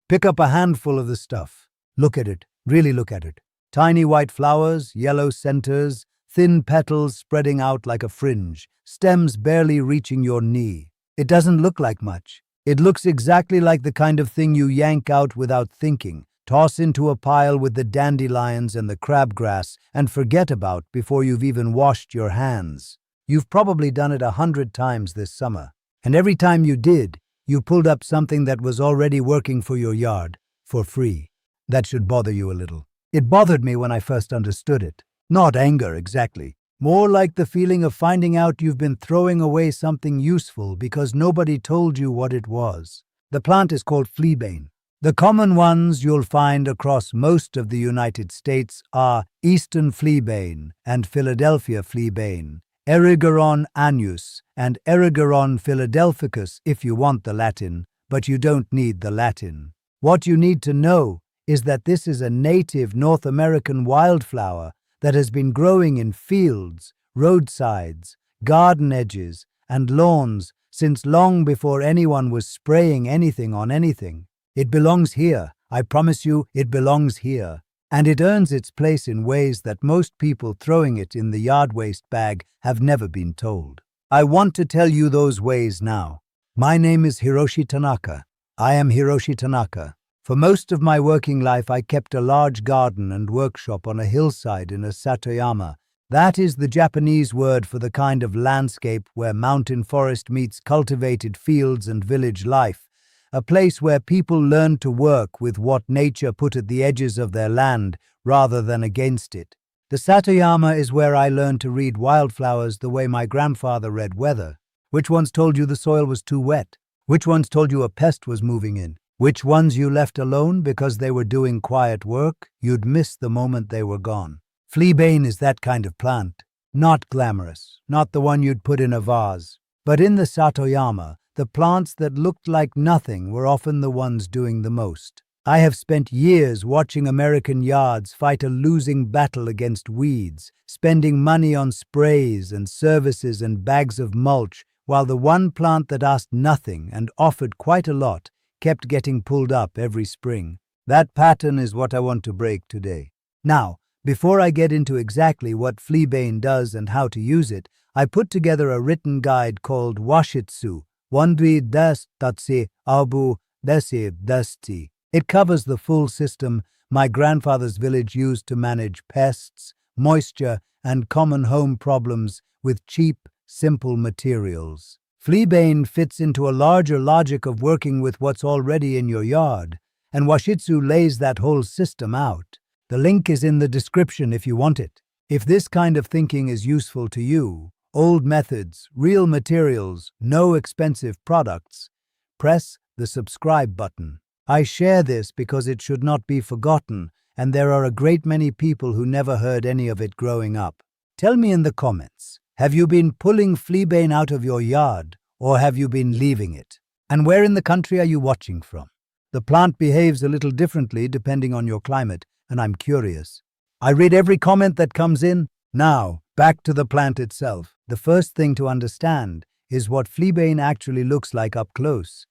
Pick up a handful of the stuff. Look at it. Really look at it. Tiny white flowers, yellow centers, thin petals spreading out like a fringe, stems barely reaching your knee. It doesn't look like much. It looks exactly like the kind of thing you yank out without thinking, toss into a pile with the dandelions and the crabgrass, and forget about before you've even washed your hands. You've probably done it 100 times this summer. And every time you did, you pulled up something that was already working for your yard, for free. That should bother you a little. It bothered me when I first understood it. Not anger, exactly. More like the feeling of finding out you've been throwing away something useful because nobody told you what it was. The plant is called Fleabane. The common ones you'll find across most of the United States are Eastern Fleabane and Philadelphia Fleabane, Erigeron annus, and Erigeron philadelphicus if you want the Latin, but you don't need the Latin. What you need to know is that this is a native North American wildflower that has been growing in fields, roadsides, garden edges, and lawns since long before anyone was spraying anything on anything. It belongs here. I promise you, it belongs here. And it earns its place in ways that most people throwing it in the yard waste bag have never been told. I want to tell you those ways now. My name is Hiroshi Tanaka. I am Hiroshi Tanaka. For most of my working life, I kept a large garden and workshop on a hillside in a satoyama. That is the Japanese word for the kind of landscape where mountain forest meets cultivated fields and village life, a place where people learn to work with what nature put at the edges of their land rather than against it. The satoyama is where I learned to read wildflowers the way my grandfather read weather. Which ones told you the soil was too wet? Which ones told you a pest was moving in? Which ones you left alone because they were doing quiet work? You'd miss the moment they were gone. Fleabane is that kind of plant. Not glamorous, not the one you'd put in a vase. But in the satoyama, the plants that looked like nothing were often the ones doing the most. I have spent years watching American yards fight a losing battle against weeds, spending money on sprays and services and bags of mulch, while the one plant that asked nothing and offered quite a lot kept getting pulled up every spring. That pattern is what I want to break today. Now, before I get into exactly what Fleabane does and how to use it, I put together a written guide called Washitsu, Wandri des Tatsi Abu Desi Desti. It covers the full system my grandfather's village used to manage pests, moisture, and common home problems with cheap, simple materials. Fleabane fits into a larger logic of working with what's already in your yard, and Washitsu lays that whole system out. The link is in the description if you want it. If this kind of thinking is useful to you, old methods, real materials, no expensive products, press the subscribe button. I share this because it should not be forgotten, and there are a great many people who never heard any of it growing up. Tell me in the comments. Have you been pulling Fleabane out of your yard, or have you been leaving it? And where in the country are you watching from? The plant behaves a little differently depending on your climate, and I'm curious. I read every comment that comes in. Now, back to the plant itself. The first thing to understand is what Fleabane actually looks like up close.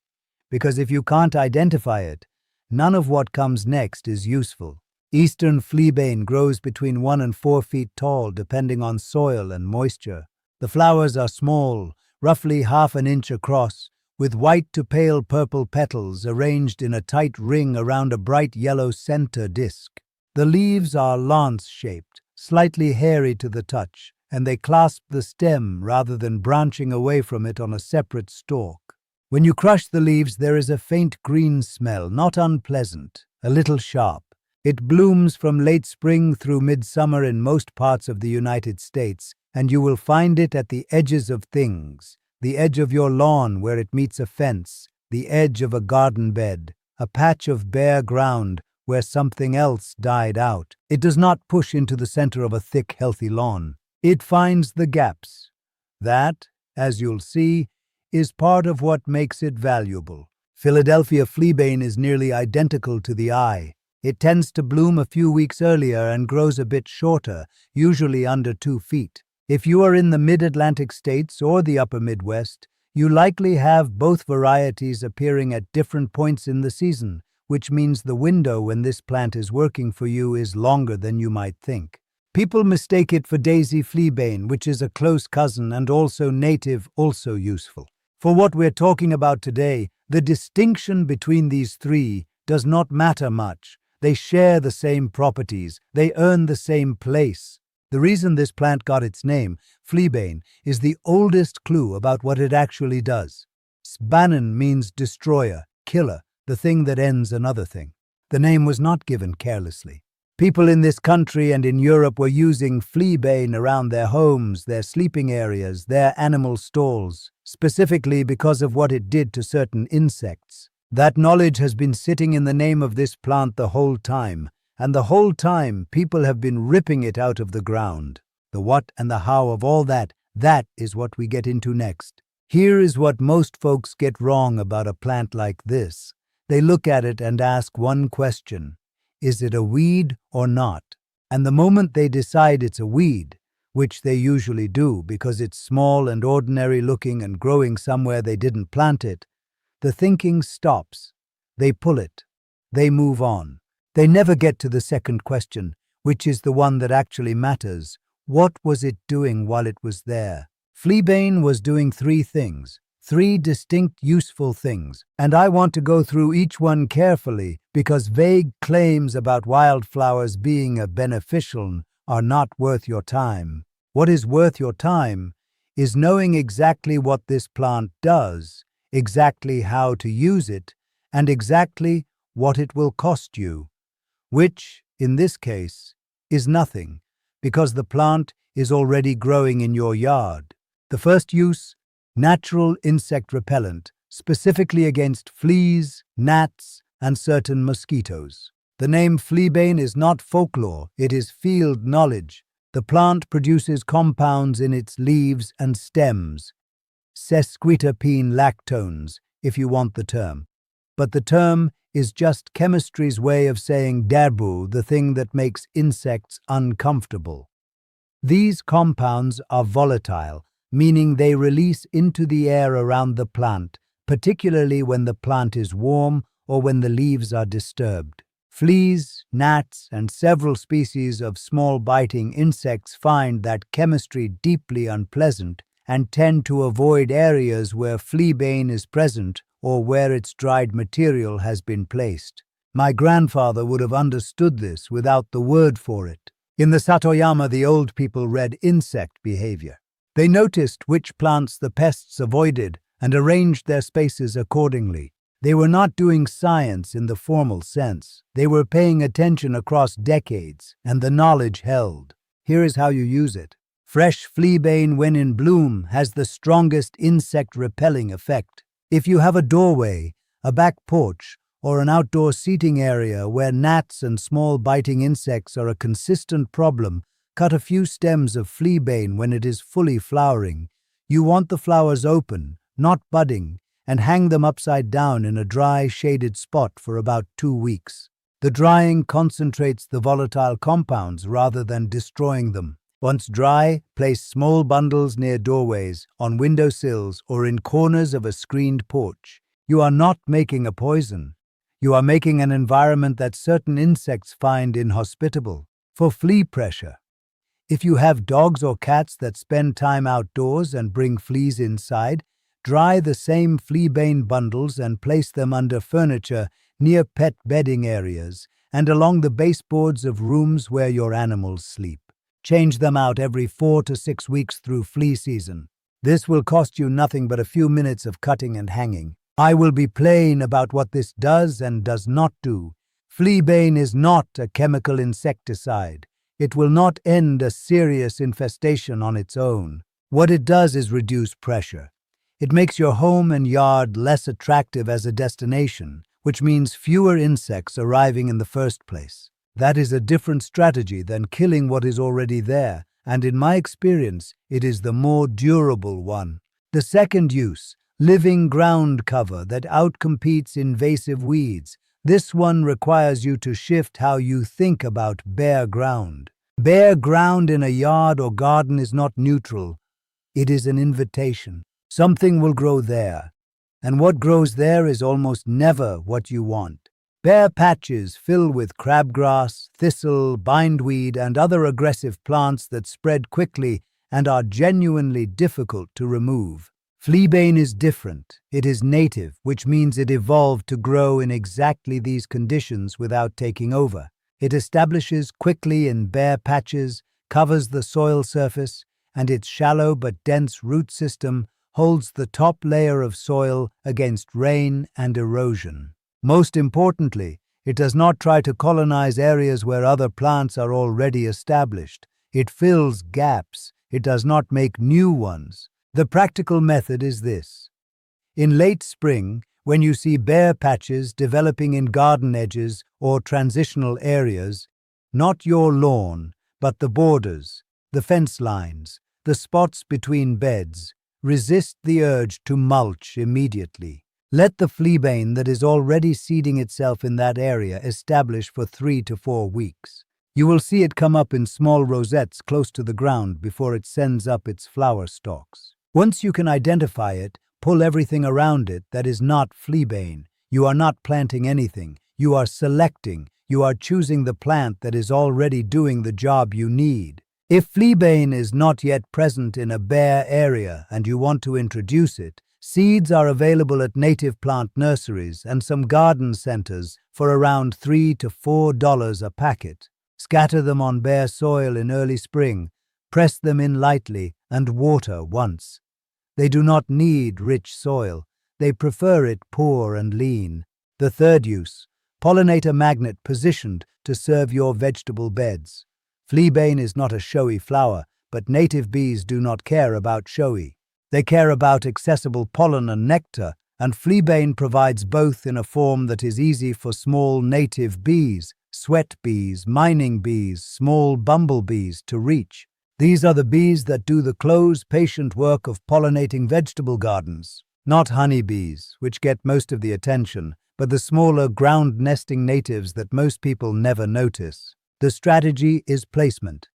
Because if you can't identify it, none of what comes next is useful. Eastern Fleabane grows between 1 and 4 feet tall depending on soil and moisture. The flowers are small, roughly half an inch across, with white to pale purple petals arranged in a tight ring around a bright yellow center disc. The leaves are lance-shaped, slightly hairy to the touch, and they clasp the stem rather than branching away from it on a separate stalk. When you crush the leaves, there is a faint green smell, not unpleasant, a little sharp. It blooms from late spring through midsummer in most parts of the United States, and you will find it at the edges of things, the edge of your lawn where it meets a fence, the edge of a garden bed, a patch of bare ground where something else died out. It does not push into the center of a thick, healthy lawn. It finds the gaps. That, as you'll see, is part of what makes it valuable. Philadelphia Fleabane is nearly identical to the eye. It tends to bloom a few weeks earlier and grows a bit shorter, usually under 2 feet. If you are in the mid-Atlantic states or the upper Midwest, you likely have both varieties appearing at different points in the season, which means the window when this plant is working for you is longer than you might think. People mistake it for daisy fleabane, which is a close cousin and also native, also useful. For what we're talking about today, the distinction between these three does not matter much. They share the same properties, they earn the same place. The reason this plant got its name, fleabane, is the oldest clue about what it actually does. Spanen means destroyer, killer, the thing that ends another thing. The name was not given carelessly. People in this country and in Europe were using fleabane around their homes, their sleeping areas, their animal stalls, specifically because of what it did to certain insects. That knowledge has been sitting in the name of this plant the whole time, and the whole time people have been ripping it out of the ground. The what and the how of all that is what we get into next. Here is what most folks get wrong about a plant like this. They look at it and ask one question: is it a weed or not? And the moment they decide it's a weed, which they usually do because it's small and ordinary looking and growing somewhere they didn't plant it, the thinking stops. They pull it. They move on. They never get to the second question, which is the one that actually matters. What was it doing while it was there? Fleabane was doing three things. Three distinct useful things, and I want to go through each one carefully because vague claims about wildflowers being a beneficial are not worth your time. What is worth your time is knowing exactly what this plant does, exactly how to use it, and exactly what it will cost you, which, in this case, is nothing, because the plant is already growing in your yard. The first use: natural insect repellent, specifically against fleas, gnats, and certain mosquitoes. The name fleabane is not folklore, it is field knowledge. The plant produces compounds in its leaves and stems, sesquiterpene lactones, if you want the term. But the term is just chemistry's way of saying darbu, the thing that makes insects uncomfortable. These compounds are volatile, meaning they release into the air around the plant, particularly when the plant is warm or when the leaves are disturbed. Fleas, gnats, and several species of small biting insects find that chemistry deeply unpleasant and tend to avoid areas where fleabane is present or where its dried material has been placed. My grandfather would have understood this without the word for it. In the Satoyama, the old people read insect behavior. They noticed which plants the pests avoided and arranged their spaces accordingly. They were not doing science in the formal sense. They were paying attention across decades, and the knowledge held. Here is how you use it. Fresh fleabane, when in bloom, has the strongest insect-repelling effect. If you have a doorway, a back porch, or an outdoor seating area where gnats and small biting insects are a consistent problem, cut a few stems of fleabane when it is fully flowering. You want the flowers open, not budding, and hang them upside down in a dry, shaded spot for about 2 weeks. The drying concentrates the volatile compounds rather than destroying them. Once dry, place small bundles near doorways, on windowsills, or in corners of a screened porch. You are not making a poison. You are making an environment that certain insects find inhospitable. For flea pressure, if you have dogs or cats that spend time outdoors and bring fleas inside, dry the same fleabane bundles and place them under furniture near pet bedding areas and along the baseboards of rooms where your animals sleep. Change them out every 4 to 6 weeks through flea season. This will cost you nothing but a few minutes of cutting and hanging. I will be plain about what this does and does not do. Fleabane is not a chemical insecticide. It will not end a serious infestation on its own. What it does is reduce pressure. It makes your home and yard less attractive as a destination, which means fewer insects arriving in the first place. That is a different strategy than killing what is already there, and in my experience, it is the more durable one. The second use, living ground cover that outcompetes invasive weeds. This one requires you to shift how you think about bare ground. Bare ground in a yard or garden is not neutral. It is an invitation. Something will grow there, and what grows there is almost never what you want. Bare patches fill with crabgrass, thistle, bindweed, and other aggressive plants that spread quickly and are genuinely difficult to remove. Fleabane is different. It is native, which means it evolved to grow in exactly these conditions without taking over. It establishes quickly in bare patches, covers the soil surface, and its shallow but dense root system holds the top layer of soil against rain and erosion. Most importantly, it does not try to colonize areas where other plants are already established. It fills gaps. It does not make new ones. The practical method is this. In late spring, when you see bare patches developing in garden edges or transitional areas, not your lawn, but the borders, the fence lines, the spots between beds, resist the urge to mulch immediately. Let the fleabane that is already seeding itself in that area establish for 3 to 4 weeks. You will see it come up in small rosettes close to the ground before it sends up its flower stalks. Once you can identify it, pull everything around it that is not fleabane. You are not planting anything. You are selecting. You are choosing the plant that is already doing the job you need. If fleabane is not yet present in a bare area and you want to introduce it, seeds are available at native plant nurseries and some garden centers for around $3 to $4 a packet. Scatter them on bare soil in early spring, press them in lightly, and water once. They do not need rich soil. They prefer it poor and lean. The third use, pollinator magnet positioned to serve your vegetable beds. Fleabane is not a showy flower, but native bees do not care about showy. They care about accessible pollen and nectar, and fleabane provides both in a form that is easy for small native bees, sweat bees, mining bees, small bumblebees to reach. These are the bees that do the close, patient work of pollinating vegetable gardens, not honeybees, which get most of the attention, but the smaller ground-nesting natives that most people never notice. The strategy is placement.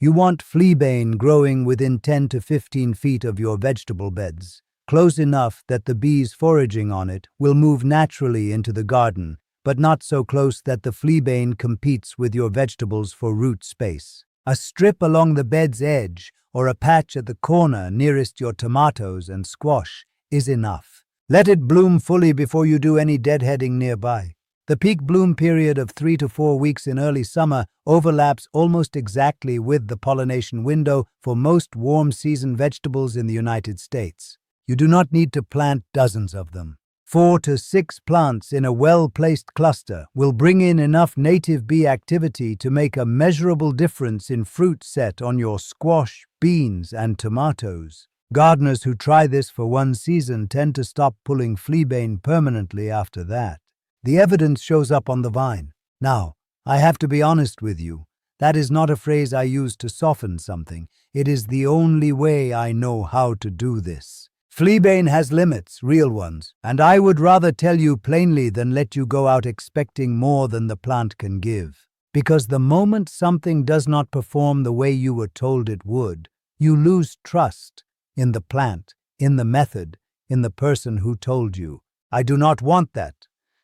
You want fleabane growing within 10 to 15 feet of your vegetable beds, close enough that the bees foraging on it will move naturally into the garden, but not so close that the fleabane competes with your vegetables for root space. A strip along the bed's edge or a patch at the corner nearest your tomatoes and squash is enough. Let it bloom fully before you do any deadheading nearby. The peak bloom period of 3 to 4 weeks in early summer overlaps almost exactly with the pollination window for most warm-season vegetables in the United States. You do not need to plant dozens of them. 4 to 6 plants in a well-placed cluster will bring in enough native bee activity to make a measurable difference in fruit set on your squash, beans, and tomatoes. Gardeners who try this for one season tend to stop pulling fleabane permanently after that. The evidence shows up on the vine. Now, I have to be honest with you. That is not a phrase I use to soften something. It is the only way I know how to do this. Fleabane has limits, real ones, and I would rather tell you plainly than let you go out expecting more than the plant can give. Because the moment something does not perform the way you were told it would, you lose trust in the plant, in the method, in the person who told you. I do not want that.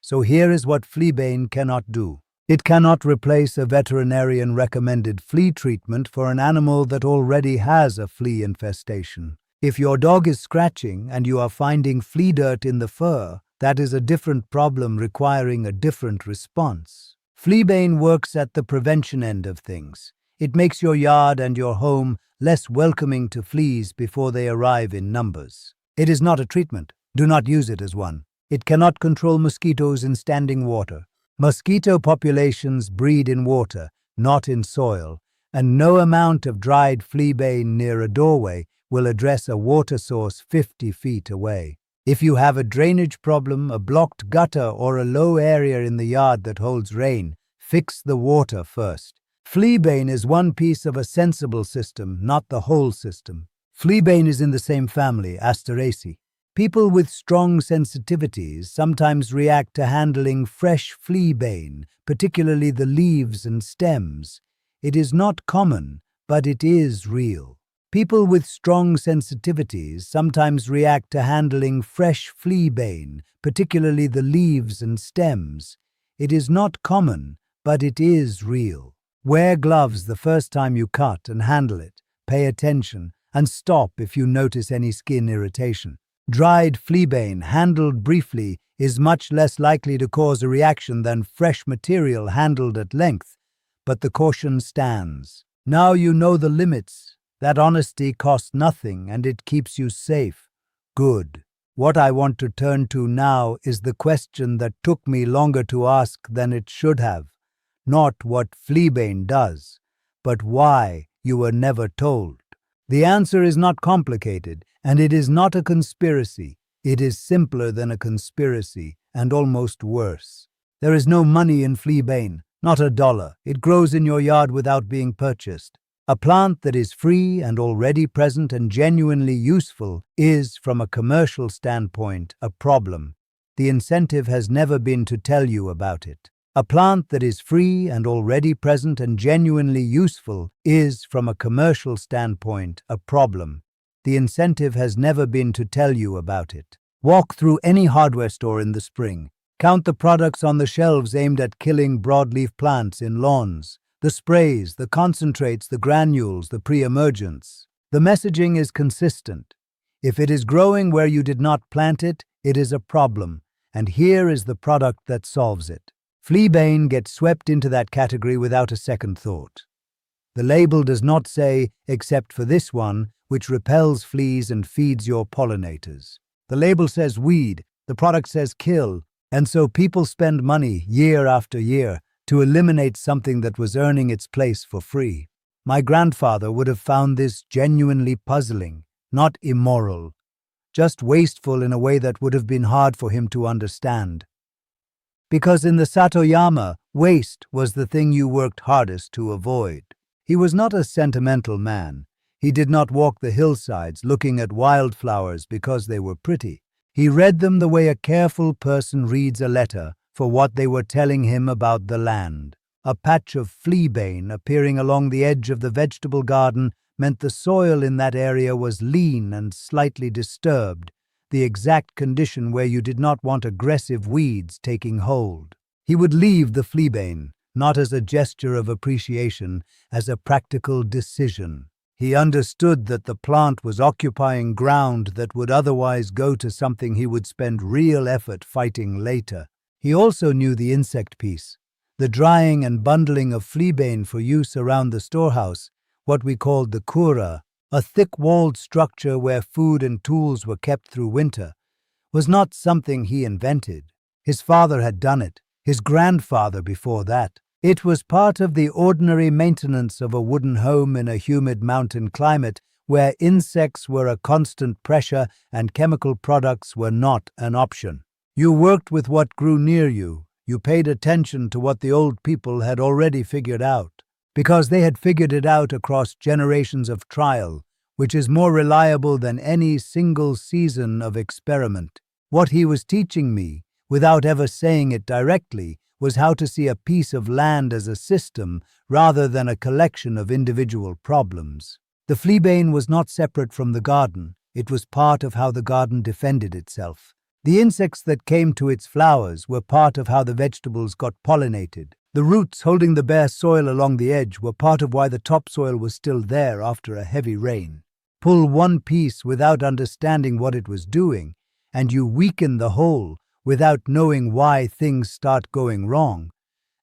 So here is what fleabane cannot do. It cannot replace a veterinarian-recommended flea treatment for an animal that already has a flea infestation. If your dog is scratching and you are finding flea dirt in the fur, that is a different problem requiring a different response. Fleabane works at the prevention end of things. It makes your yard and your home less welcoming to fleas before they arrive in numbers. It is not a treatment. Do not use it as one. It cannot control mosquitoes in standing water. Mosquito populations breed in water, not in soil, and no amount of dried fleabane near a doorway will address a water source 50 feet away. If you have a drainage problem, a blocked gutter, or a low area in the yard that holds rain, fix the water first. Fleabane is one piece of a sensible system, not the whole system. Fleabane is in the same family, Asteraceae. People with strong sensitivities sometimes react to handling fresh fleabane, particularly the leaves and stems. It is not common, but it is real. People with strong sensitivities sometimes react to handling fresh fleabane, particularly the leaves and stems. It is not common, but it is real. Wear gloves the first time you cut and handle it. Pay attention and stop if you notice any skin irritation. Dried fleabane handled briefly is much less likely to cause a reaction than fresh material handled at length, but the caution stands. Now you know the limits. That honesty costs nothing and it keeps you safe. Good. What I want to turn to now is the question that took me longer to ask than it should have. Not what fleabane does, but why you were never told. The answer is not complicated, and it is not a conspiracy. It is simpler than a conspiracy, and almost worse. There is no money in fleabane, not a dollar. It grows in your yard without being purchased. A plant that is free and already present and genuinely useful is, from a commercial standpoint, a problem. The incentive has never been to tell you about it. A plant that is free and already present and genuinely useful is, from a commercial standpoint, a problem. The incentive has never been to tell you about it. Walk through any hardware store in the spring. Count the products on the shelves aimed at killing broadleaf plants in lawns. The sprays, the concentrates, the granules, the pre-emergents. The messaging is consistent. If it is growing where you did not plant it, it is a problem, and here is the product that solves it. Fleabane gets swept into that category without a second thought. The label does not say, except for this one, which repels fleas and feeds your pollinators. The label says weed, the product says kill, and so people spend money year after year to eliminate something that was earning its place for free. My grandfather would have found this genuinely puzzling, not immoral, just wasteful in a way that would have been hard for him to understand. Because in the satoyama, waste was the thing you worked hardest to avoid. He was not a sentimental man. He did not walk the hillsides looking at wildflowers because they were pretty. He read them the way a careful person reads a letter for what they were telling him about the land. A patch of fleabane appearing along the edge of the vegetable garden meant the soil in that area was lean and slightly disturbed, the exact condition where you did not want aggressive weeds taking hold. He would leave the fleabane, not as a gesture of appreciation, as a practical decision. He understood that the plant was occupying ground that would otherwise go to something he would spend real effort fighting later. He also knew the insect piece, the drying and bundling of fleabane for use around the storehouse, what we called the kura, a thick-walled structure where food and tools were kept through winter, was not something he invented. His father had done it, his grandfather before that. It was part of the ordinary maintenance of a wooden home in a humid mountain climate where insects were a constant pressure and chemical products were not an option. You worked with what grew near you. You paid attention to what the old people had already figured out, because they had figured it out across generations of trial, which is more reliable than any single season of experiment. What he was teaching me, without ever saying it directly, was how to see a piece of land as a system rather than a collection of individual problems. The fleabane was not separate from the garden. It was part of how the garden defended itself. The insects that came to its flowers were part of how the vegetables got pollinated. The roots holding the bare soil along the edge were part of why the topsoil was still there after a heavy rain. Pull one piece without understanding what it was doing, and you weaken the whole without knowing why things start going wrong.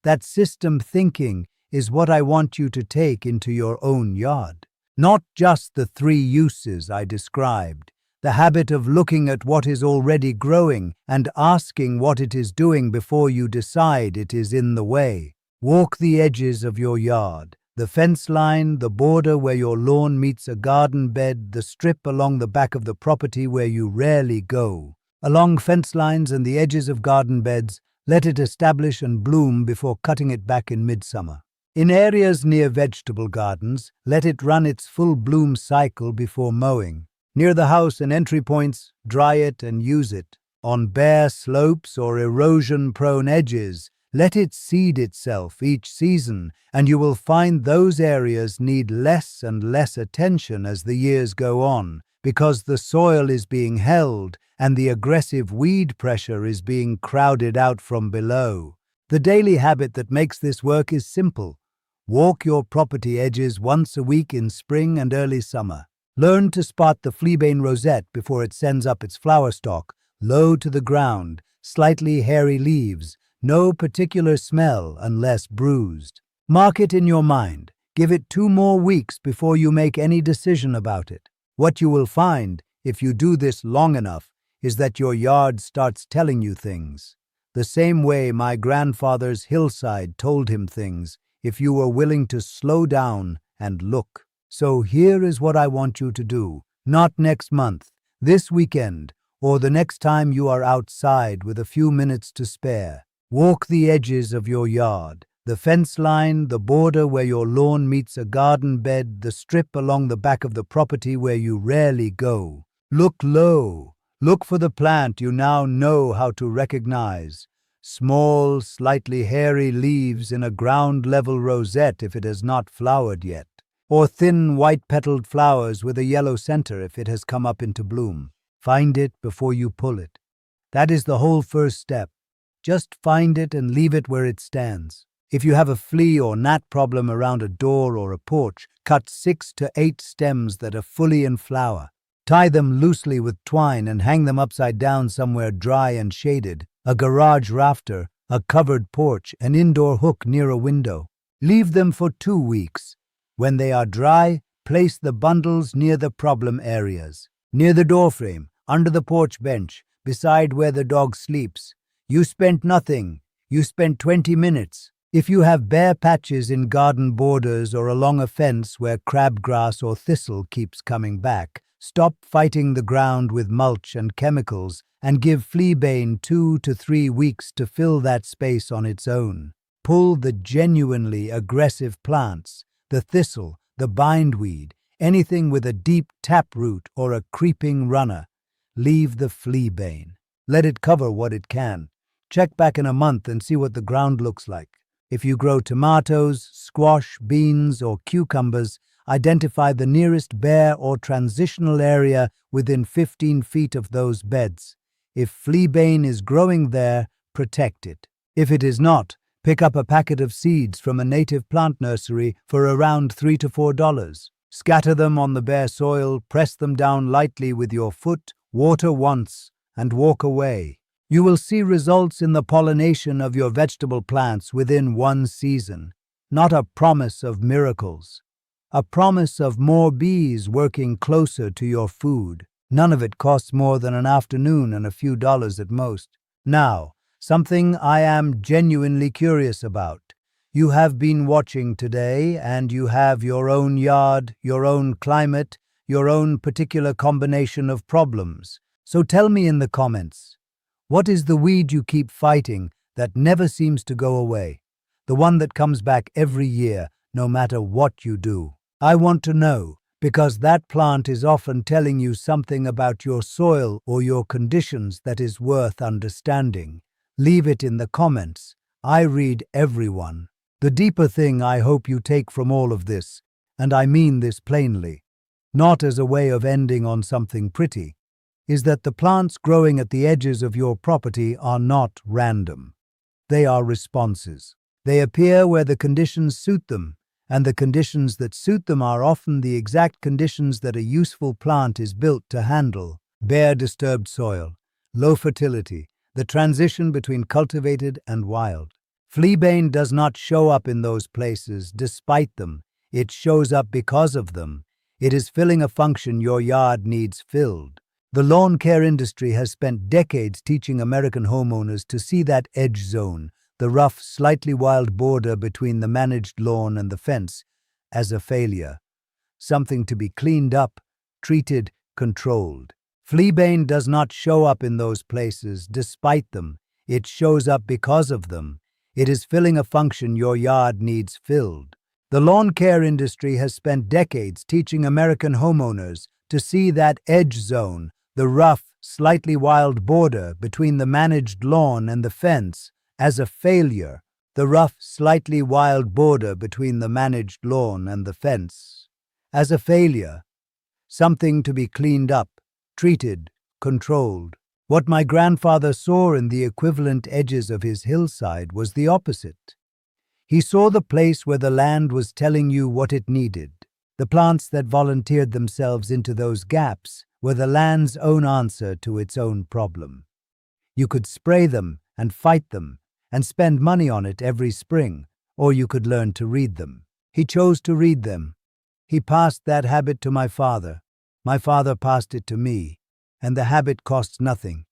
That system thinking is what I want you to take into your own yard. Not just the 3 uses I described. The habit of looking at what is already growing and asking what it is doing before you decide it is in the way. Walk the edges of your yard. The fence line, the border where your lawn meets a garden bed, the strip along the back of the property where you rarely go. Along fence lines and the edges of garden beds, let it establish and bloom before cutting it back in midsummer. In areas near vegetable gardens, let it run its full bloom cycle before mowing. Near the house and entry points, dry it and use it. On bare slopes or erosion-prone edges, let it seed itself each season, and you will find those areas need less and less attention as the years go on, because the soil is being held and the aggressive weed pressure is being crowded out from below. The daily habit that makes this work is simple. Walk your property edges once a week in spring and early summer. Learn to spot the Fleabane rosette before it sends up its flower stalk, low to the ground, slightly hairy leaves, no particular smell unless bruised. Mark it in your mind. Give it 2 more weeks before you make any decision about it. What you will find, if you do this long enough, is that your yard starts telling you things. The same way my grandfather's hillside told him things, if you were willing to slow down and look. So here is what I want you to do. Not next month, this weekend, or the next time you are outside with a few minutes to spare. Walk the edges of your yard. The fence line, the border where your lawn meets a garden bed, the strip along the back of the property where you rarely go. Look low. Look for the plant you now know how to recognize. Small, slightly hairy leaves in a ground-level rosette if it has not flowered yet, or thin white-petaled flowers with a yellow center if it has come up into bloom. Find it before you pull it. That is the whole first step. Just find it and leave it where it stands. If you have a flea or gnat problem around a door or a porch, cut 6 to 8 stems that are fully in flower. Tie them loosely with twine and hang them upside down somewhere dry and shaded, a garage rafter, a covered porch, an indoor hook near a window. Leave them for 2 weeks. When they are dry, place the bundles near the problem areas. Near the doorframe, under the porch bench, beside where the dog sleeps. You spent nothing. You spent 20 minutes. If you have bare patches in garden borders or along a fence where crabgrass or thistle keeps coming back, stop fighting the ground with mulch and chemicals and give Fleabane 2 to 3 weeks to fill that space on its own. Pull the genuinely aggressive plants, the thistle, the bindweed, anything with a deep taproot or a creeping runner. Leave the Fleabane. Let it cover what it can. Check back in a month and see what the ground looks like. If you grow tomatoes, squash, beans, or cucumbers, identify the nearest bare or transitional area within 15 feet of those beds. If Fleabane is growing there, protect it. If it is not, pick up a packet of seeds from a native plant nursery for around $3 to $4. Scatter them on the bare soil, press them down lightly with your foot, water once, and walk away. You will see results in the pollination of your vegetable plants within 1 season. Not a promise of miracles. A promise of more bees working closer to your food. None of it costs more than an afternoon and a few dollars at most. Now, something I am genuinely curious about. You have been watching today, and you have your own yard, your own climate, your own particular combination of problems. So tell me in the comments, what is the weed you keep fighting that never seems to go away? The one that comes back every year, no matter what you do. I want to know, because that plant is often telling you something about your soil or your conditions that is worth understanding. Leave it in the comments. I read everyone. The deeper thing I hope you take from all of this, and I mean this plainly, not as a way of ending on something pretty, is that the plants growing at the edges of your property are not random. They are responses. They appear where the conditions suit them, and the conditions that suit them are often the exact conditions that a useful plant is built to handle. Bare disturbed soil, low fertility, the transition between cultivated and wild. Fleabane does not show up in those places despite them. It shows up because of them. It is filling a function your yard needs filled. The lawn care industry has spent decades teaching American homeowners to see that edge zone, the rough, slightly wild border between the managed lawn and the fence, as a failure. Something to be cleaned up, treated, controlled. Fleabane does not show up in those places despite them. It shows up because of them. It is filling a function your yard needs filled. The lawn care industry has spent decades teaching American homeowners to see that edge zone, the rough, slightly wild border between the managed lawn and the fence, as a failure. The rough, slightly wild border between the managed lawn and the fence, as a failure. Something to be cleaned up, treated, controlled. What my grandfather saw in the equivalent edges of his hillside was the opposite. He saw the place where the land was telling you what it needed. The plants that volunteered themselves into those gaps were the land's own answer to its own problem. You could spray them and fight them and spend money on it every spring, or you could learn to read them. He chose to read them. He passed that habit to my father. My father passed it to me, and the habit costs nothing.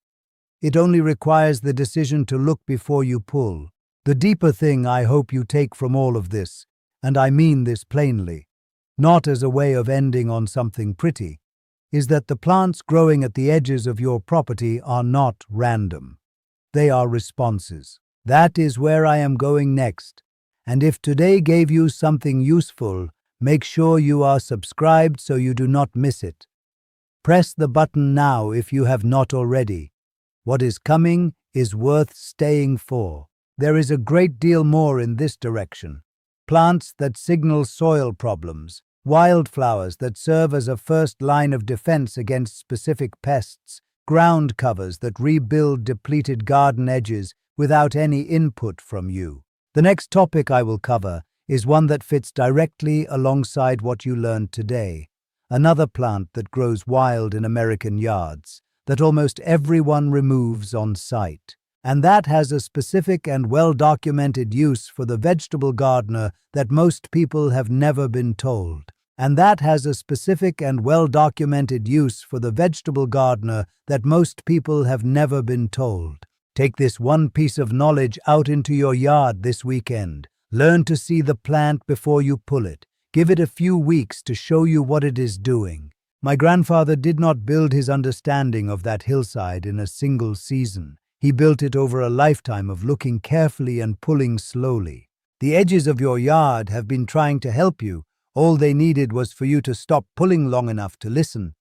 It only requires the decision to look before you pull. The deeper thing I hope you take from all of this, and I mean this plainly, not as a way of ending on something pretty, is that the plants growing at the edges of your property are not random. They are responses. That is where I am going next. And if today gave you something useful, make sure you are subscribed so you do not miss it. Press the button now if you have not already. What is coming is worth staying for. There is a great deal more in this direction. Plants that signal soil problems, wildflowers that serve as a first line of defense against specific pests, ground covers that rebuild depleted garden edges without any input from you. The next topic I will cover is one that fits directly alongside what you learned today. Another plant that grows wild in American yards, that almost everyone removes on site. And that has a specific and well-documented use for the vegetable gardener that most people have never been told. And that has a specific and well-documented use for the vegetable gardener that most people have never been told. Take this one piece of knowledge out into your yard this weekend. Learn to see the plant before you pull it. Give it a few weeks to show you what it is doing. My grandfather did not build his understanding of that hillside in a single season. He built it over a lifetime of looking carefully and pulling slowly. The edges of your yard have been trying to help you. All they needed was for you to stop pulling long enough to listen.